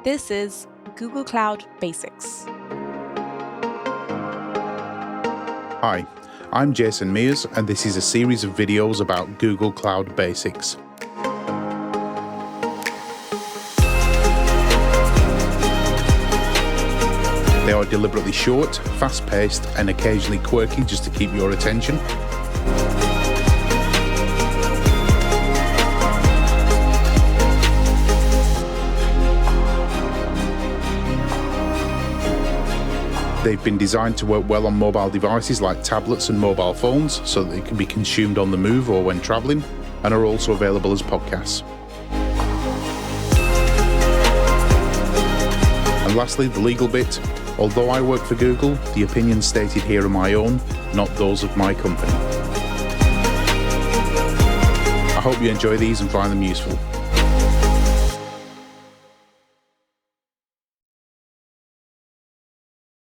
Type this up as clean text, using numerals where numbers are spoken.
This is Google Cloud Basics. Hi, I'm Jason Meers, and this is a series of videos about Google Cloud Basics. They are deliberately short, fast-paced, and occasionally quirky just to keep your attention. They've been designed to work well on mobile devices like tablets and mobile phones so that they can be consumed on the move or when traveling, and are also available as podcasts. And lastly, the legal bit. Although I work for Google, the opinions stated here are my own, not those of my company. I hope you enjoy these and find them useful.